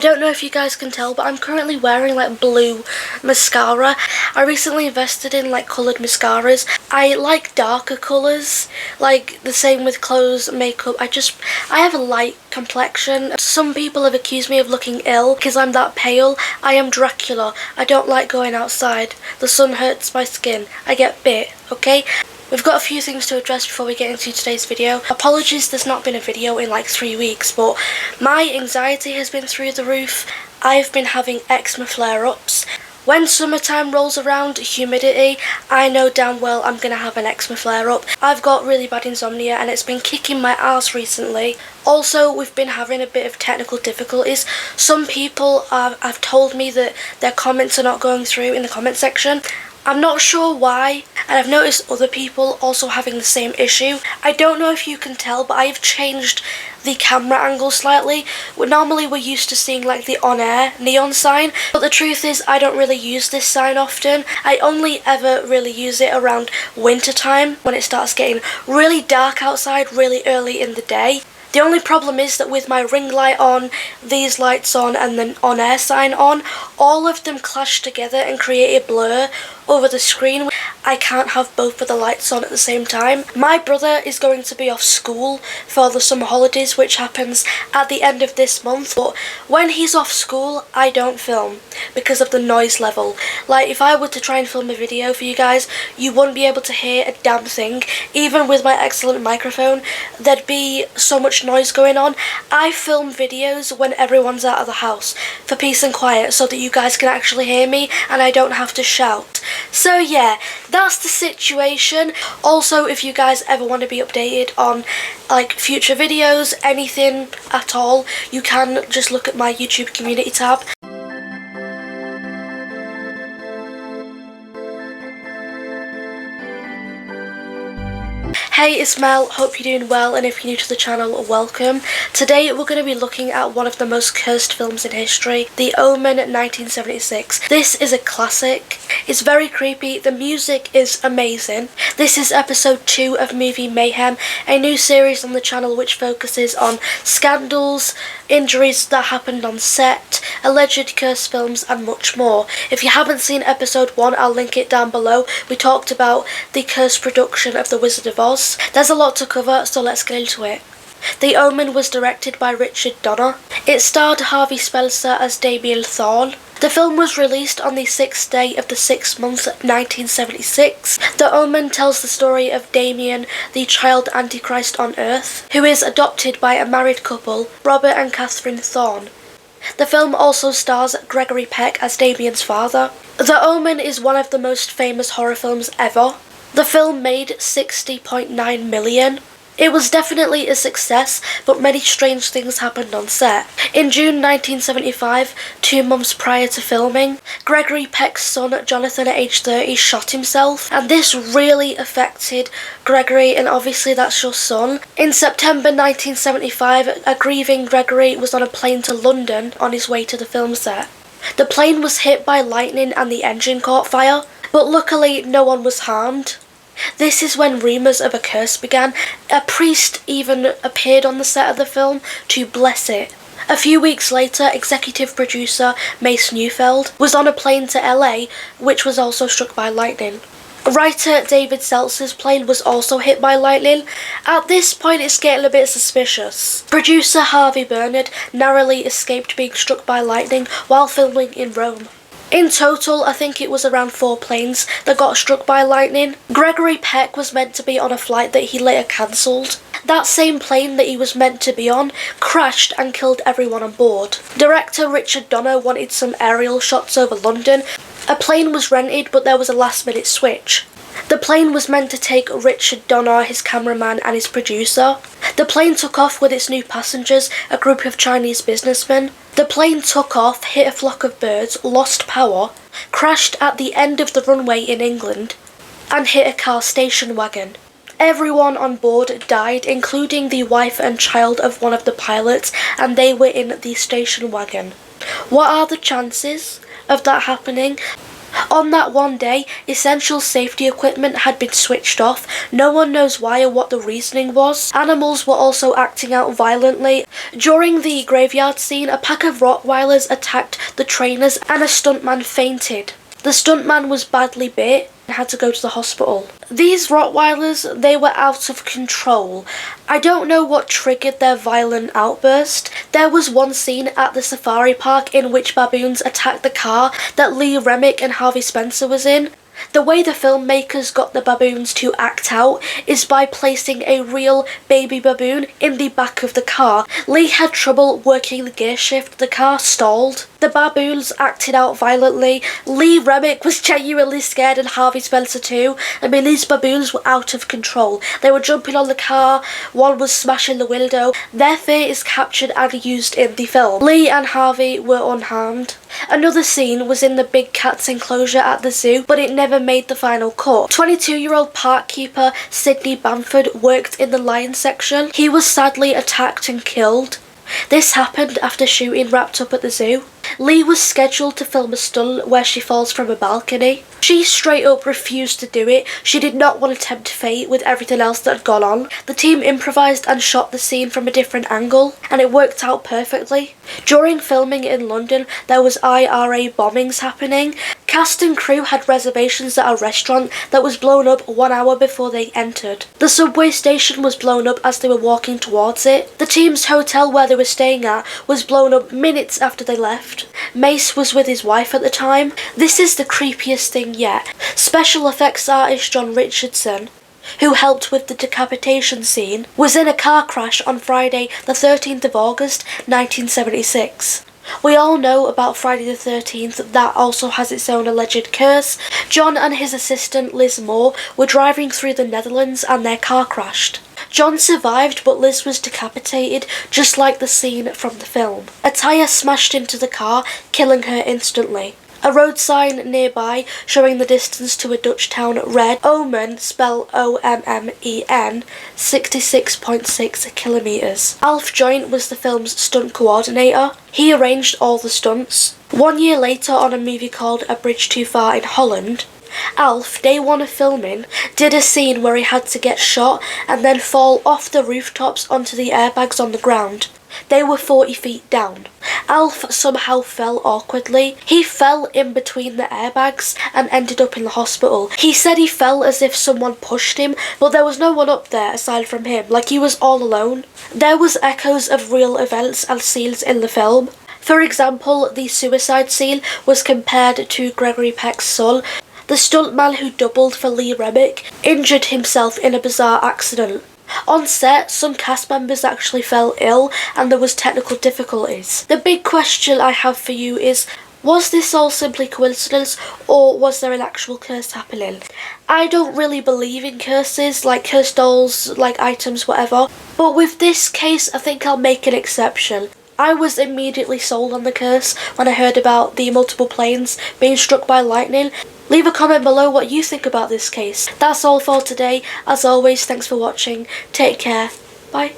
Don't know if you guys can tell, but I'm currently wearing like blue mascara. I recently invested in like coloured mascaras. I like darker colours, like the same with clothes, makeup. I have a light complexion. Some people have accused me of looking ill because I'm that pale. I am Dracula. I don't like going outside. The sun hurts my skin. I get bit, okay? We've got a few things to address before we get into today's video. Apologies there's not been a video in like 3 weeks, but my anxiety has been through the roof. I've been having eczema flare-ups. When summertime rolls around, humidity, I know damn well I'm going to have an eczema flare-up. I've got really bad insomnia and it's been kicking my ass recently. Also, we've been having a bit of technical difficulties. Some people have told me that their comments are not going through in the comment section. I'm not sure why, and I've noticed other people also having the same issue. I don't know if you can tell, but I've changed the camera angle slightly. Normally we're used to seeing like the on-air neon sign, but the truth is I don't really use this sign often. I only ever really use it around winter time when it starts getting really dark outside really early in the day. The only problem is that with my ring light on, these lights on, and the on-air sign on, all of them clash together and create a blur over the screen. I can't have both of the lights on at the same time. My brother is going to be off school for the summer holidays, which happens at the end of this month, but when he's off school, I don't film because of the noise level. Like, if I were to try and film a video for you guys, you wouldn't be able to hear a damn thing. Even with my excellent microphone, there'd be so much noise going on. I film videos when everyone's out of the house for peace and quiet so that you guys can actually hear me and I don't have to shout. So yeah, that's the situation. Also, if you guys ever want to be updated on like future videos, anything at all, you can just look at my YouTube community tab. Hey, it's Mel, hope you're doing well, and if you're new to the channel, welcome. Today we're going to be looking at one of the most cursed films in history, The Omen 1976. This is a classic. It's very creepy, the music is amazing. This is episode 2 of Movie Mayhem, a new series on the channel which focuses on scandals, injuries that happened on set, alleged cursed films, and much more. If you haven't seen episode 1, I'll link it down below. We talked about the cursed production of The Wizard of Oz. There's a lot to cover, so let's get into it. The Omen was directed by Richard Donner. It starred Harvey Spelter as Damien Thorne. The film was released on the 6th day of the 6th month, 1976. The Omen tells the story of Damien, the child Antichrist on Earth, who is adopted by a married couple, Robert and Catherine Thorne. The film also stars Gregory Peck as Damien's father. The Omen is one of the most famous horror films ever. The film made $60.9 million. It was definitely a success, but many strange things happened on set. In June 1975, 2 months prior to filming, Gregory Peck's son Jonathan at age 30 shot himself, and this really affected Gregory, and obviously that's your son. In September 1975, a grieving Gregory was on a plane to London on his way to the film set. The plane was hit by lightning and the engine caught fire, but luckily no one was harmed. This is when rumours of a curse began. A priest even appeared on the set of the film to bless it. A few weeks later, executive producer Mace Neufeld was on a plane to LA, which was also struck by lightning. Writer David Seltzer's plane was also hit by lightning. At this point it's getting a bit suspicious. Producer Harvey Bernard narrowly escaped being struck by lightning while filming in Rome. In total, I think it was around 4 planes that got struck by lightning. Gregory Peck was meant to be on a flight that he later cancelled. That same plane that he was meant to be on crashed and killed everyone on board. Director Richard Donner wanted some aerial shots over London. A plane was rented, but there was a last-minute switch. The plane was meant to take Richard Donner, his cameraman, and his producer. The plane took off with its new passengers, a group of Chinese businessmen. The plane took off, hit a flock of birds, lost power, crashed at the end of the runway in England, and hit a car station wagon. Everyone on board died, including the wife and child of one of the pilots, and they were in the station wagon. What are the chances of that happening? On that one day, essential safety equipment had been switched off. No one knows why or what the reasoning was. Animals were also acting out violently. During the graveyard scene, a pack of Rottweilers attacked the trainers and a stuntman fainted. The stuntman was badly bit and had to go to the hospital. These Rottweilers, they were out of control. I don't know what triggered their violent outburst. There was one scene at the safari park in which baboons attacked the car that Lee Remick and Harvey Spencer was in. The way the filmmakers got the baboons to act out is by placing a real baby baboon in the back of the car. Lee had trouble working the gear shift, the car stalled. The baboons acted out violently. Lee Remick was genuinely scared and Harvey Spencer too. I mean, these baboons were out of control. They were jumping on the car, one was smashing the window. Their fear is captured and used in the film. Lee and Harvey were unharmed. Another scene was in the big cat's enclosure at the zoo, but it never made the final cut. 22-year-old park keeper Sidney Bamford worked in the lion section. He was sadly attacked and killed. This happened after shooting wrapped up at the zoo. Lee was scheduled to film a stunt where she falls from a balcony. She straight up refused to do it. She did not want to tempt fate with everything else that had gone on. The team improvised and shot the scene from a different angle, and it worked out perfectly. During filming in London, there was IRA bombings happening. Cast and crew had reservations at a restaurant that was blown up 1 hour before they entered. The subway station was blown up as they were walking towards it. The team's hotel where they were staying at was blown up minutes after they left. Mace was with his wife at the time. This is the creepiest thing yet. Special effects artist John Richardson, who helped with the decapitation scene, was in a car crash on Friday the 13th of August 1976. We all know about Friday the 13th, that also has its own alleged curse. John and his assistant Liz Moore were driving through the Netherlands and their car crashed. John survived, but Liz was decapitated, just like the scene from the film. A tyre smashed into the car, killing her instantly. A road sign nearby, showing the distance to a Dutch town, read Omen, spell O-M-M-E-N, 66.6 kilometres. Alf Joint was the film's stunt coordinator. He arranged all the stunts. 1 year later, on a movie called A Bridge Too Far in Holland, Alf, day one of filming, did a scene where he had to get shot and then fall off the rooftops onto the airbags on the ground. They were 40 feet down. Alf somehow fell awkwardly. He fell in between the airbags and ended up in the hospital. He said he fell as if someone pushed him, but there was no one up there aside from him, like he was all alone. There was echoes of real events and scenes in the film. For example, the suicide scene was compared to Gregory Peck's son. The stuntman who doubled for Lee Remick injured himself in a bizarre accident. On set, some cast members actually fell ill and there was technical difficulties. The big question I have for you is, was this all simply coincidence or was there an actual curse happening? I don't really believe in curses, like cursed dolls, like items, whatever. But with this case, I think I'll make an exception. I was immediately sold on the curse when I heard about the multiple planes being struck by lightning. Leave a comment below what you think about this case. That's all for today. As always, thanks for watching. Take care. Bye.